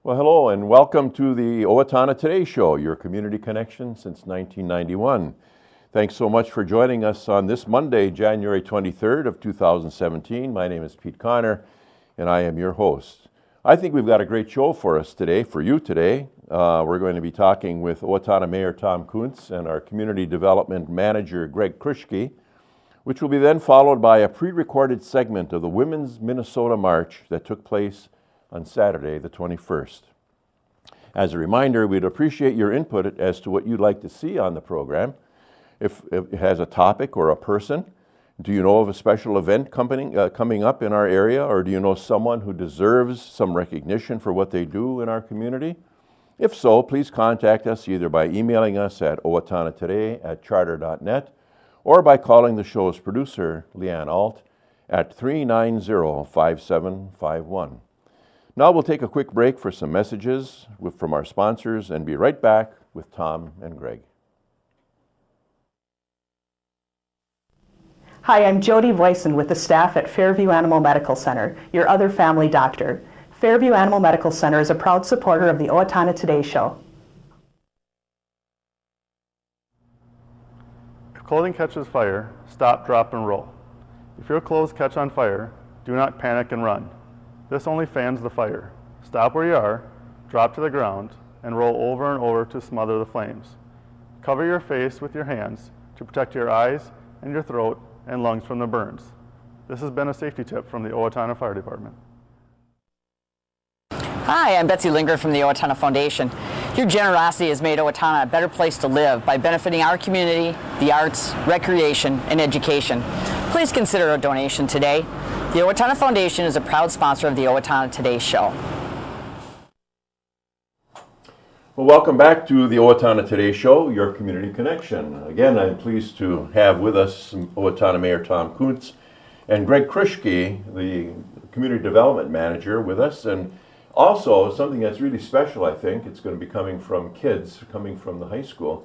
Well, hello and welcome to the Owatonna Today Show, your community connection since 1991. Thanks so much for joining us on this Monday, January 23rd of 2017. My name is Pete Connor and I am your host. I think we've got a great show for us today, for you today. We're going to be talking with Owatonna Mayor Tom Kuntz and our Community Development Manager Greg Kruschke, which will be then followed by a pre-recorded segment of the Women's Minnesota March that took place on Saturday, the 21st. As a reminder, we'd appreciate your input as to what you'd like to see on the program. If it has a topic or a person, do you know of a special event coming up in our area, or do you know someone who deserves some recognition for what they do in our community? If so, please contact us either by emailing us at owatonnatoday@charter.net or by calling the show's producer, Leanne Alt, at 390-5751. Now we'll take a quick break for some messages from our sponsors and be right back with Tom and Greg. Hi, I'm Jody Voisin with the staff at Fairview Animal Medical Center, your other family doctor. Fairview Animal Medical Center is a proud supporter of the Owatonna Today Show. If clothing catches fire, stop, drop, and roll. If your clothes catch on fire, do not panic and run. This only fans the fire. Stop where you are, drop to the ground, and roll over and over to smother the flames. Cover your face with your hands to protect your eyes and your throat and lungs from the burns. This has been a safety tip from the Owatonna Fire Department. Hi, I'm Betsy Linger from the Owatonna Foundation. Your generosity has made Owatonna a better place to live by benefiting our community, the arts, recreation, and education. Please consider a donation today. The Owatonna Foundation is a proud sponsor of the Owatonna Today Show. Well, welcome back to the Owatonna Today Show, your community connection. Again, I'm pleased to have with us Owatonna Mayor Tom Kuntz and Greg Kruschke, the Community Development Manager, with us. And also, something that's really special, I think, it's going to be coming from kids, coming from the high school.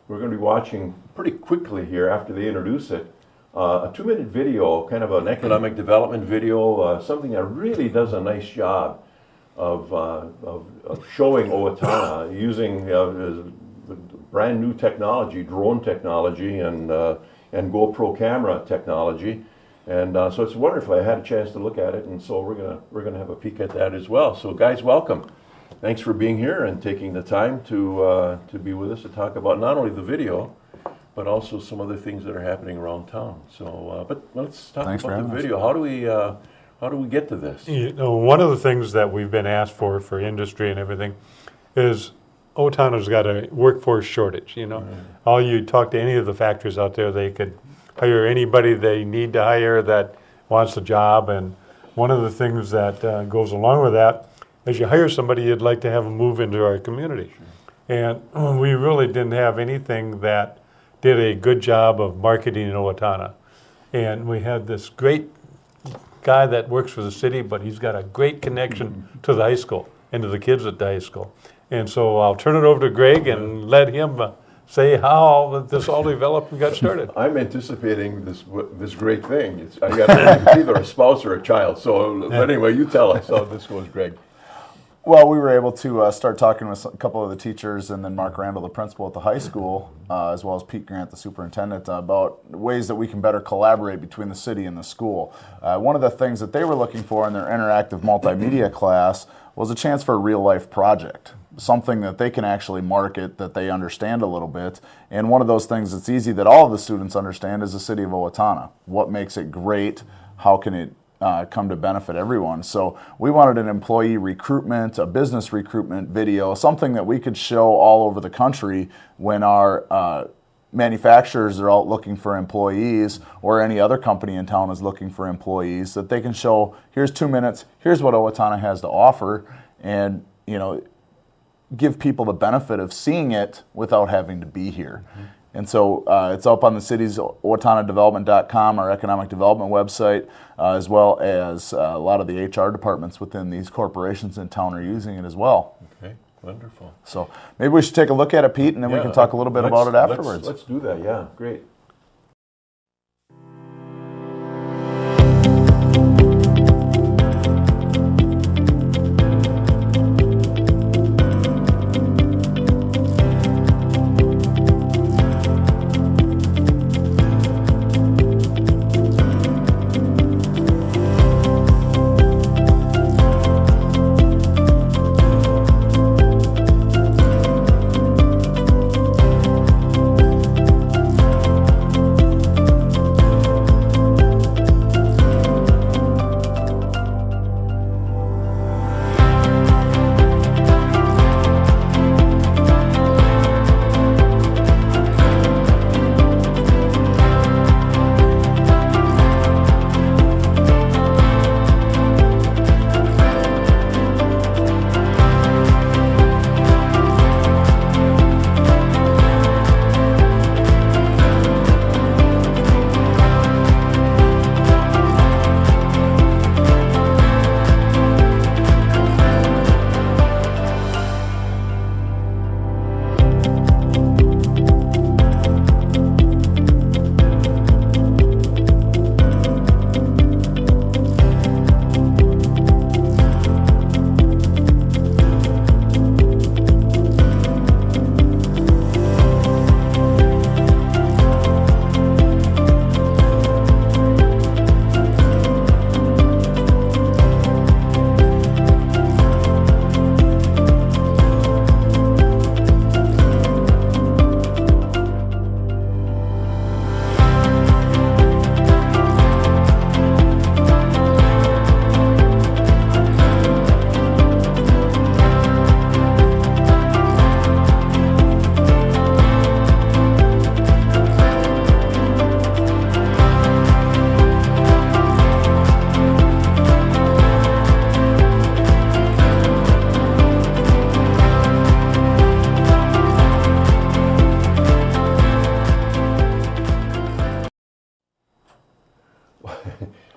We're going to be watching pretty quickly here after they introduce it, a 2-minute video, kind of an economic development video, something that really does a nice job of showing Owatonna using brand new technology, drone technology, and GoPro camera technology, and so it's wonderful. I had a chance to look at it, and so we're gonna have a peek at that as well. So, guys, welcome. Thanks for being here and taking the time to be with us to talk about not only the video, but also some other things that are happening around town. So, but let's talk about the video. How do we get to this? You know, one of the things that we've been asked for industry and everything is Owatonna's got a workforce shortage, you know. All you talk to any of the factories out there, they could hire anybody they need to hire that wants a job. And one of the things that goes along with that is you hire somebody, you'd like to have them move into our community. And we really didn't have anything that did a good job of marketing in Owatonna. And we had this great guy that works for the city, but he's got a great connection to the high school and to the kids at the high school. And so I'll turn it over to Greg and let him say how this all developed and got started. I'm anticipating this great thing. It's either a spouse or a child. So anyway, you tell us how this goes, Greg. Well, we were able to start talking with a couple of the teachers and then Mark Randall, the principal at the high school, as well as Pete Grant, the superintendent, about ways that we can better collaborate between the city and the school. One of the things that they were looking for in their interactive multimedia class was a chance for a real-life project, something that they can actually market, that they understand a little bit. And one of those things that's easy that all of the students understand is the city of Owatonna. What makes it great? How can it come to benefit everyone? So we wanted an employee recruitment, a business recruitment video, something that we could show all over the country when our manufacturers are out looking for employees, or any other company in town is looking for employees, that they can show, here's 2 minutes, here's what Owatonna has to offer, and give people the benefit of seeing it without having to be here. And so it's up on the city's OwatonnaDevelopment.com, our economic development website, as well as a lot of the HR departments within these corporations in town are using it as well. Okay, wonderful. So maybe we should take a look at it, Pete, and then we can talk a little bit about it afterwards. Let's do that, yeah, great.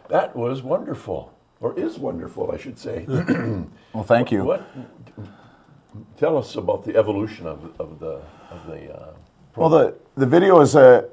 That was wonderful, or is wonderful, I should say. Well, thank you. Tell us about the evolution of the Well, the video is a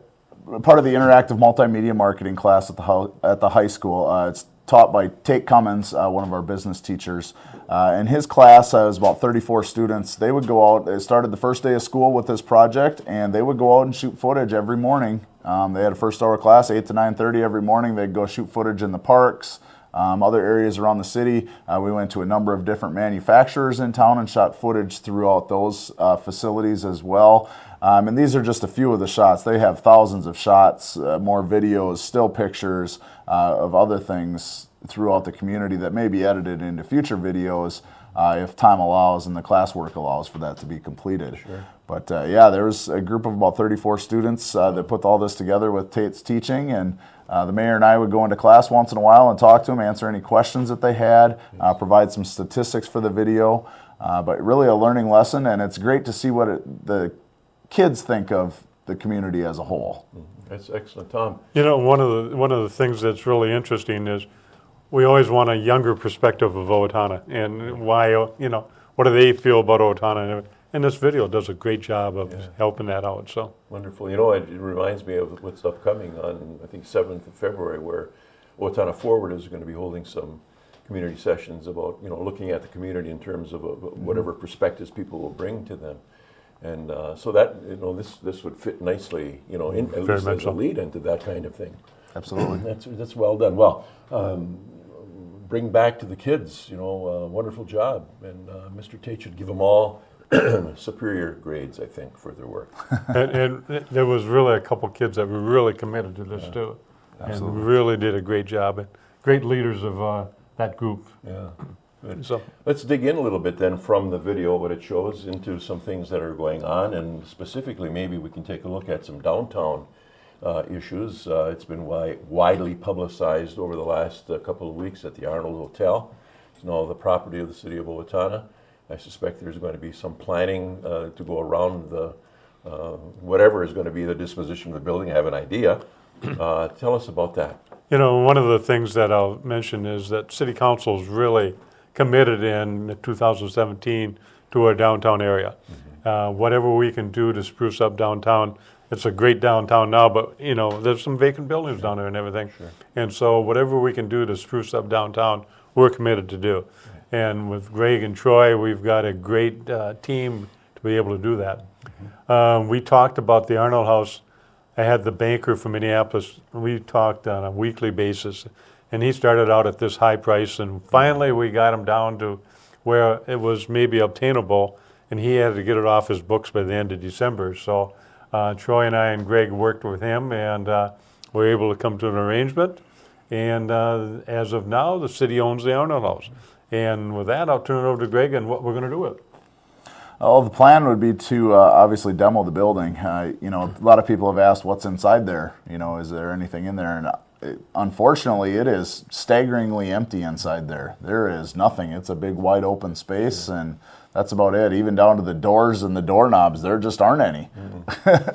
part of the interactive multimedia marketing class at the high school. It's taught by Tate Cummins, one of our business teachers. In his class, was about 34 students. They would go out. They started the first day of school with this project, and they would go out and shoot footage every morning. They had a first hour class, 8 to 9:30 every morning. They'd go shoot footage in the parks, other areas around the city. We went to a number of different manufacturers in town and shot footage throughout those facilities as well. And these are just a few of the shots. They have thousands of shots, more videos, still pictures of other things throughout the community that may be edited into future videos if time allows and the classwork allows for that to be completed. Sure. But yeah, there was a group of about 34 students that put all this together with Tate's teaching, and the mayor and I would go into class once in a while and talk to them, answer any questions that they had, provide some statistics for the video. But really a learning lesson, and it's great to see what the kids think of the community as a whole. That's excellent, Tom. You know, one of the things that's really interesting is we always want a younger perspective of Owatonna and why, you know, what do they feel about Owatonna? And this video does a great job of helping that out. So Wonderful. You know, it reminds me of what's upcoming on, I think, 7th of February, where Owatonna Forward is going to be holding some community sessions about, you know, looking at the community in terms of whatever perspectives people will bring to them. And so that, you know, this would fit nicely, you know, at least as a lead into that kind of thing. Absolutely. That's well done. Well, bring back to the kids, you know, wonderful job. And Mr. Tate should give them all superior grades, I think, for their work. and there was really a couple kids that were really committed to this too. Absolutely. And really did a great job. And great leaders of that group. Yeah. Good. So Let's dig in a little bit then from the video, what it shows, into some things that are going on, and specifically maybe we can take a look at some downtown issues. It's been widely publicized over the last couple of weeks at the Arnold Hotel. It's now the property of the city of Owatonna. I suspect there's going to be some planning to go around the whatever is going to be the disposition of the building. I have an idea. Tell us about that. you know, one of the things that I'll mention is that City Council's really committed in 2017 to our downtown area. Whatever we can do to spruce up downtown. It's a great downtown now, but you know, there's some vacant buildings down there and everything. Sure. And so whatever we can do to spruce up downtown, we're committed to do. And with Greg and Troy, we've got a great team to be able to do that. We talked about the Arnold House. I had the banker from Minneapolis. We talked on a weekly basis, and he started out at this high price, and finally we got him down to where it was maybe obtainable, and he had to get it off his books by the end of December. So Troy and I and Greg worked with him, and we were able to come to an arrangement. And as of now, the city owns the Arnold House. And with that, I'll turn it over to Greg and what we're going to do with it. Well, the plan would be to obviously demo the building. You know, a lot of people have asked what's inside there. You know, is there anything in there? And unfortunately, it is staggeringly empty inside there. There is nothing. It's a big, wide open space, and that's about it. Even down to the doors and the doorknobs, there just aren't any.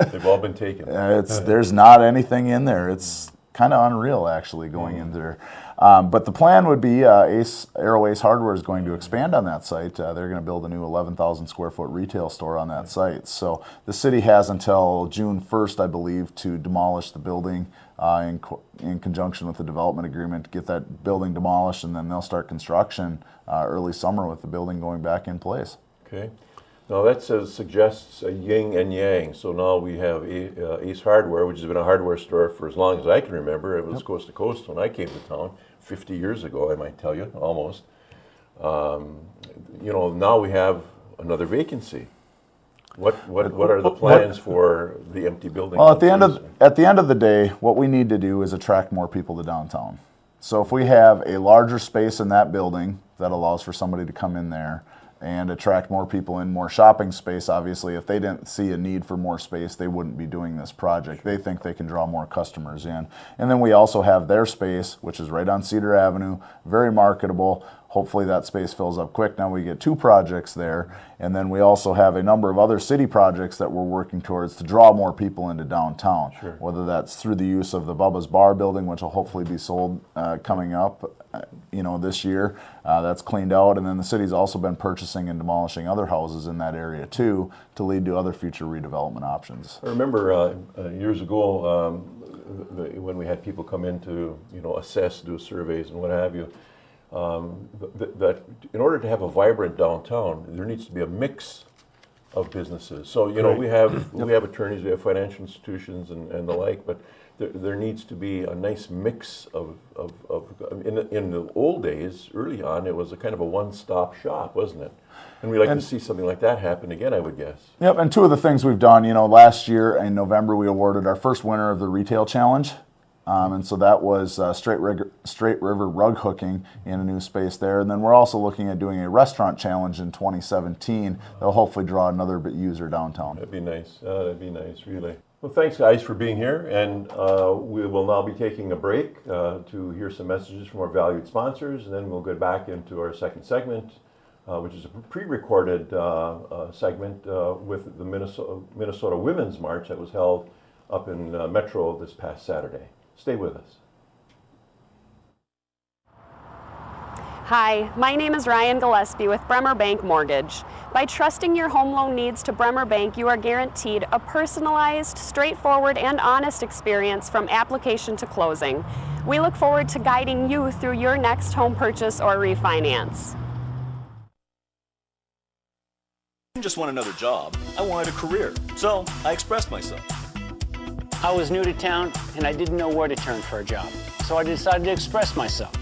They've all been taken. There's not anything in there. It's kind of unreal, actually, going in there. But the plan would be Aero Ace Hardware is going to expand on that site. They're going to build a new 11,000 square foot retail store on that site. So the city has until June 1st, I believe, to demolish the building in conjunction with the development agreement to get that building demolished, and then they'll start construction early summer with the building going back in place. Okay. Now that suggests a yin and yang. So now we have Ace Hardware, which has been a hardware store for as long as I can remember. It was coast to coast when I came to town 50 years ago, I might tell you, almost. You know, now we have another vacancy. What are the plans for the empty building? Well, at the end of the day, what we need to do is attract more people to downtown. So if we have a larger space in that building that allows for somebody to come in there, and attract more people in, more shopping space. Obviously, if they didn't see a need for more space, they wouldn't be doing this project. They think they can draw more customers in. And then we also have their space, which is right on Cedar Avenue, very marketable. Hopefully that space fills up quick. Now we get 2 projects there, and then we also have a number of other city projects that we're working towards to draw more people into downtown. Sure. Whether that's through the use of the Bubba's Bar building, which will hopefully be sold coming up, this year. That's cleaned out, and then the city's also been purchasing and demolishing other houses in that area too, to lead to other future redevelopment options. I remember years ago when we had people come in to assess, do surveys and what have you. That in order to have a vibrant downtown, there needs to be a mix of businesses. So we have attorneys, we have financial institutions and the like, but there needs to be a nice mix of in the old days, early on, it was a kind of a one-stop shop, wasn't it? And we'd like to see something like that happen again, I would guess. Yep, and 2 of the things we've done, last year in November we awarded our first winner of the Retail Challenge. And so that was Straight River rug hooking in a new space there. And then we're also looking at doing a restaurant challenge in 2017 that'll hopefully draw another user downtown. That'd be nice. That'd be nice, really. Well, thanks, guys, for being here. And we will now be taking a break to hear some messages from our valued sponsors. And then we'll get back into our second segment, which is a pre-recorded segment with the Minnesota Women's March that was held up in Metro this past Saturday. Stay with us. Hi, my name is Ryan Gillespie with Bremer Bank Mortgage. By trusting your home loan needs to Bremer Bank, you are guaranteed a personalized, straightforward, and honest experience from application to closing. We look forward to guiding you through your next home purchase or refinance. I didn't just want another job, I wanted a career, so I expressed myself. I was new to town and I didn't know where to turn for a job, so I decided to express myself.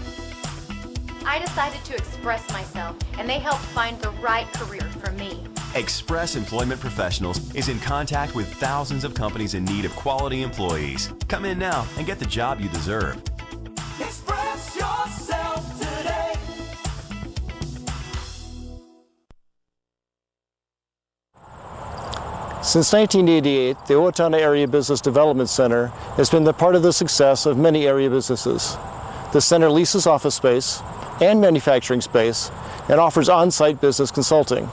I decided to express myself, and they helped find the right career for me. Express Employment Professionals is in contact with thousands of companies in need of quality employees. Come in now and get the job you deserve. Express yourself today. Since 1988, the Owatonna Area Business Development Center has been the part of the success of many area businesses. The center leases office space and manufacturing space and offers on-site business consulting.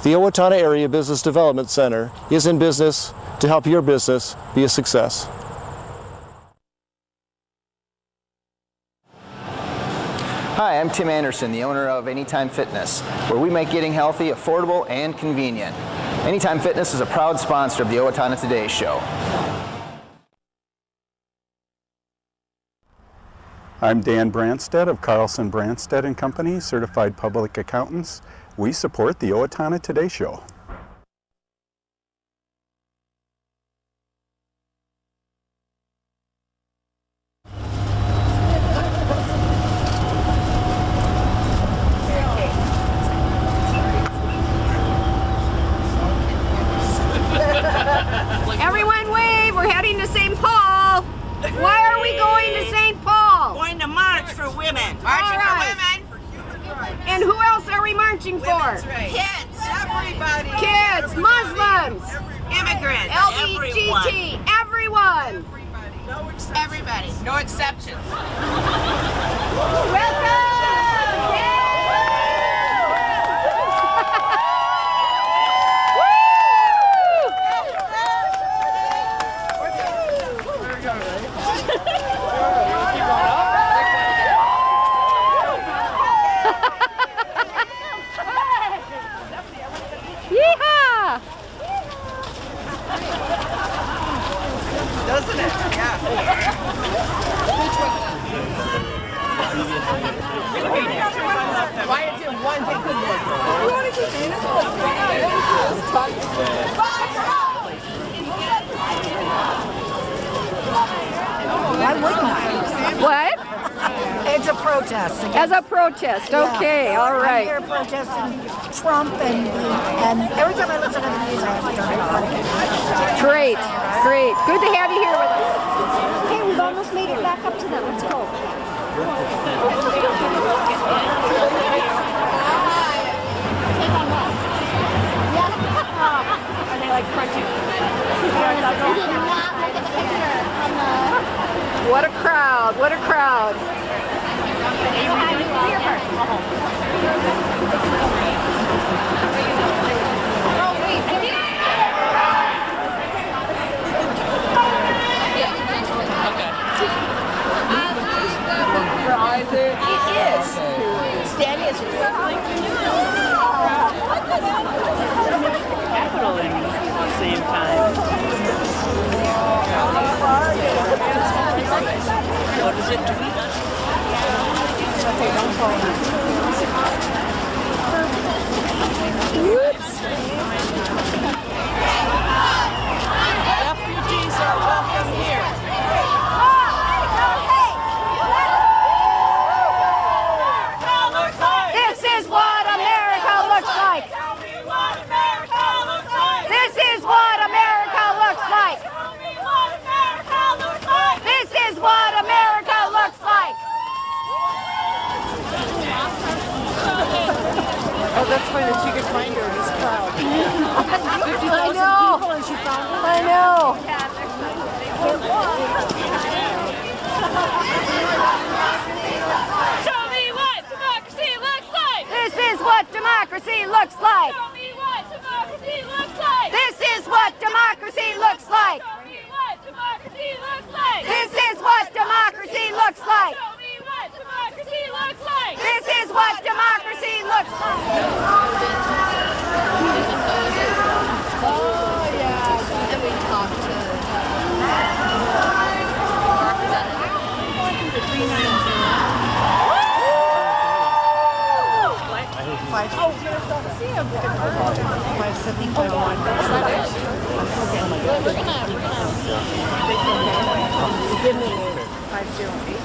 The Owatonna Area Business Development Center is in business to help your business be a success. Hi, I'm Tim Anderson, the owner of Anytime Fitness, where we make getting healthy affordable and convenient. Anytime Fitness is a proud sponsor of the Owatonna Today Show. I'm Dan Branstead of Carlson Branstead & Company, Certified Public Accountants. We support the Owatonna Today Show. Everyone wave, we're heading to St. Paul. Why are we going to St. Paul? Going to march for women. Marching for women. And who else are we marching for? Kids. Everybody. Kids, Muslims, immigrants, LGBT, everyone. No exceptions. Everybody. No exceptions. Welcome. Yeehaw! Doesn't it? Yeah. Why is it one thing? You want to keep doing it? Why wouldn't I? What? It's a protest. As a protest, okay, Yeah. all right. I'm here protesting Trump, and every time I listen to the news, I have to turn it on. Great, great. Good to have you here with us. Okay, we've almost made it back up to them. Let's go. Take proud. Stanley is capital in the same time. What is it? Refugees are welcome here. This is what America looks like. This is what America looks like. This is what America looks like. Oh, that's fine that she could find her in this crowd. 50,000 people and she found her. I know. Show me what democracy looks like. This is what democracy looks like. Show me what democracy looks like. This is what democracy looks like. Show me what democracy looks like. This is what democracy looks like. Show me what democracy looks like. This is what democracy looks like. Oh, yeah. And we talked to Give me 508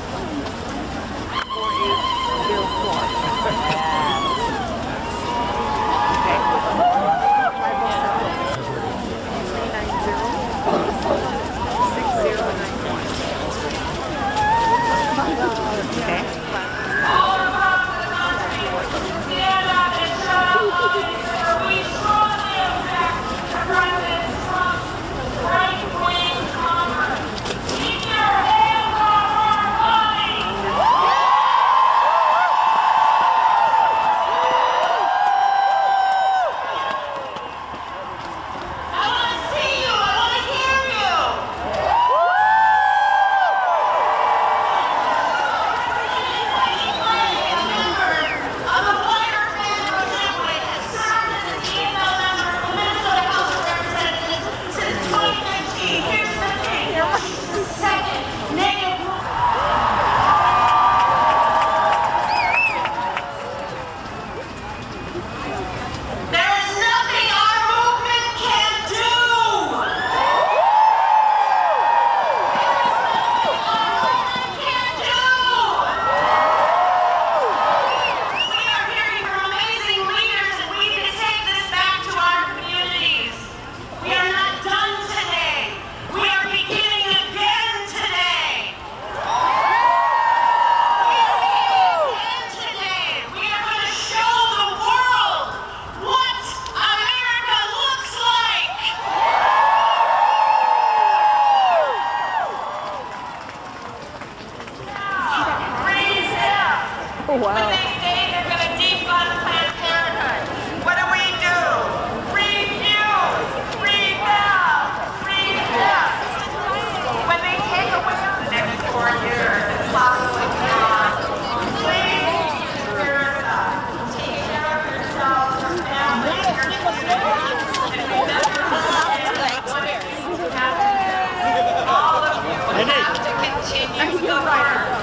Oh, wow. When they say they're going to defund Planned Parenthood, what do? Refuse, rebel, resist. When they take away the next 4 years, it's possibly beyond, please hear us. Take care of yourselves, your families, your communities, and remember all of you have to continue the work.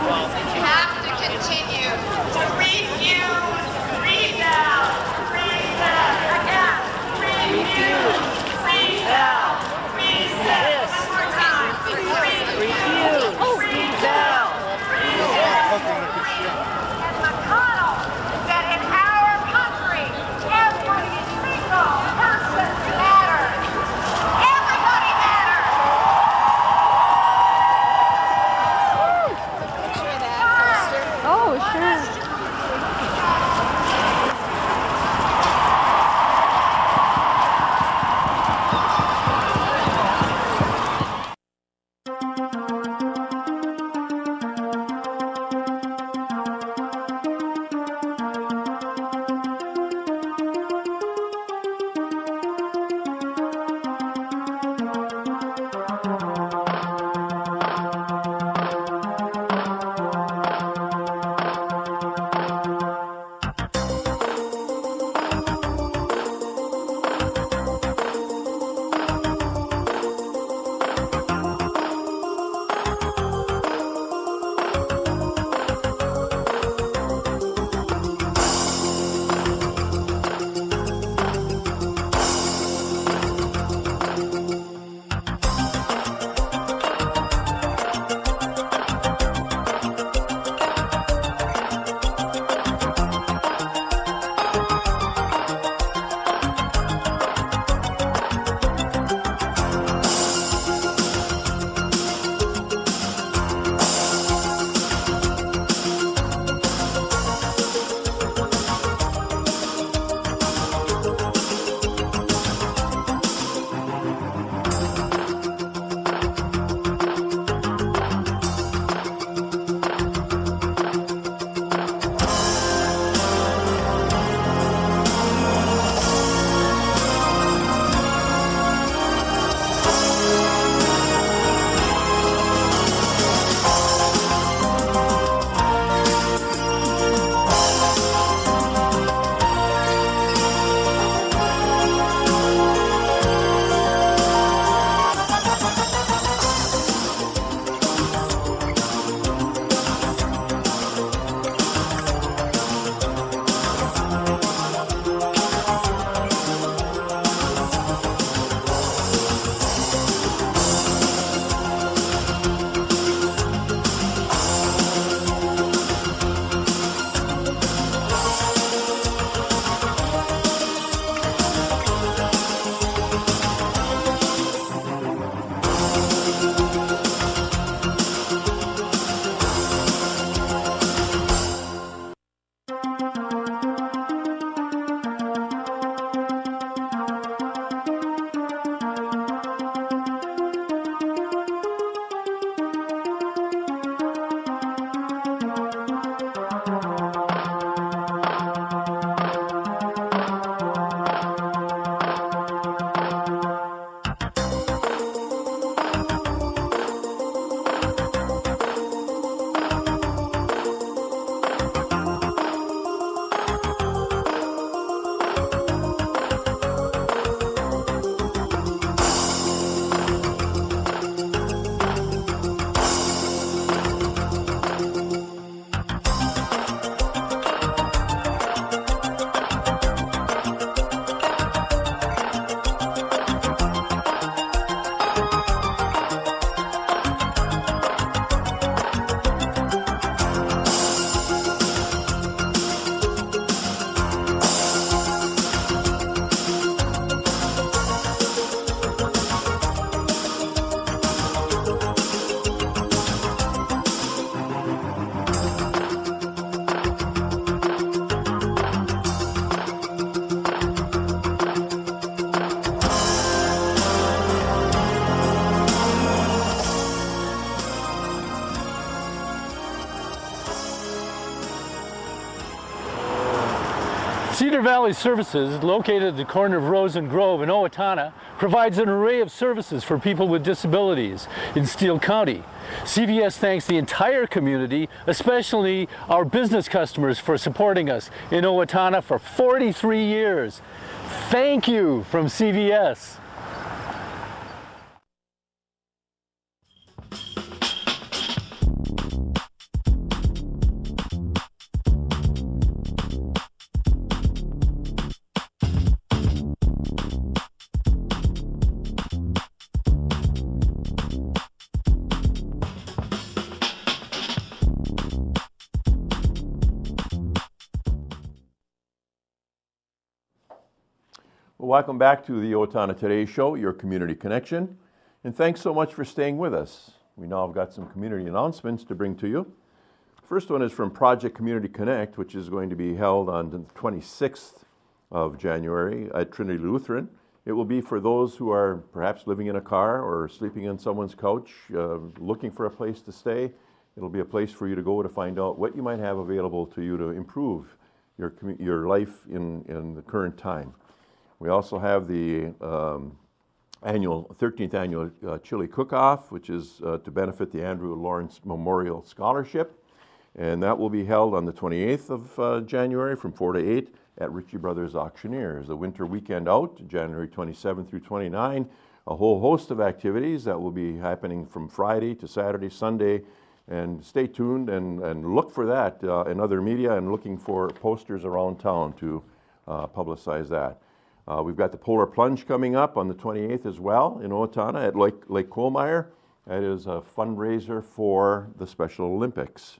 Have to continue to reach Cedar Valley Services, located at the corner of Rose and Grove in Owatonna, provides an array of services for people with disabilities in Steele County. CVS thanks the entire community, especially our business customers, for supporting us in Owatonna for 43 years. Thank you from CVS. Well, welcome back to the Owatonna Today Show, your community connection. And thanks so much for staying with us. We now have got some community announcements to bring to you. First one is from Project Community Connect, which is going to be held on the 26th of January at Trinity Lutheran. It will be for those who are perhaps living in a car or sleeping on someone's couch, looking for a place to stay. It'll be a place for you to go to find out what you might have available to you to improve your life in the current time. We also have the 13th annual chili cook-off, which is to benefit the Andrew Lawrence Memorial Scholarship. And that will be held on the 28th of January from 4 to 8 at Ritchie Brothers Auctioneers. The winter weekend out, January 27 through 29, a whole host of activities that will be happening from Friday to Saturday, Sunday. And stay tuned and look for that in other media and looking for posters around town to publicize that. We've got the Polar Plunge coming up on the 28th as well in Owatonna at Lake Colmeyer. That is a fundraiser for the Special Olympics.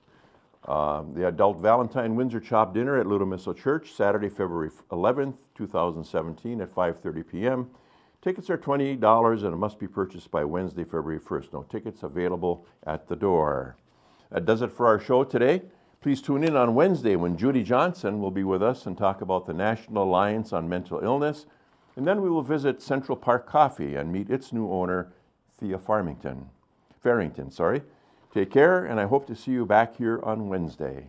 The Adult Valentine Windsor Chop Dinner at Little Missile Church, Saturday, February 11th, 2017 at 5:30 p.m. Tickets are $20 and it must be purchased by Wednesday, February 1st. No tickets available at the door. That does it for our show today. Please tune in on Wednesday when Judy Johnson will be with us and talk about the National Alliance on Mental Illness. And then we will visit Central Park Coffee and meet its new owner, Thea Farrington. Take care, and I hope to see you back here on Wednesday.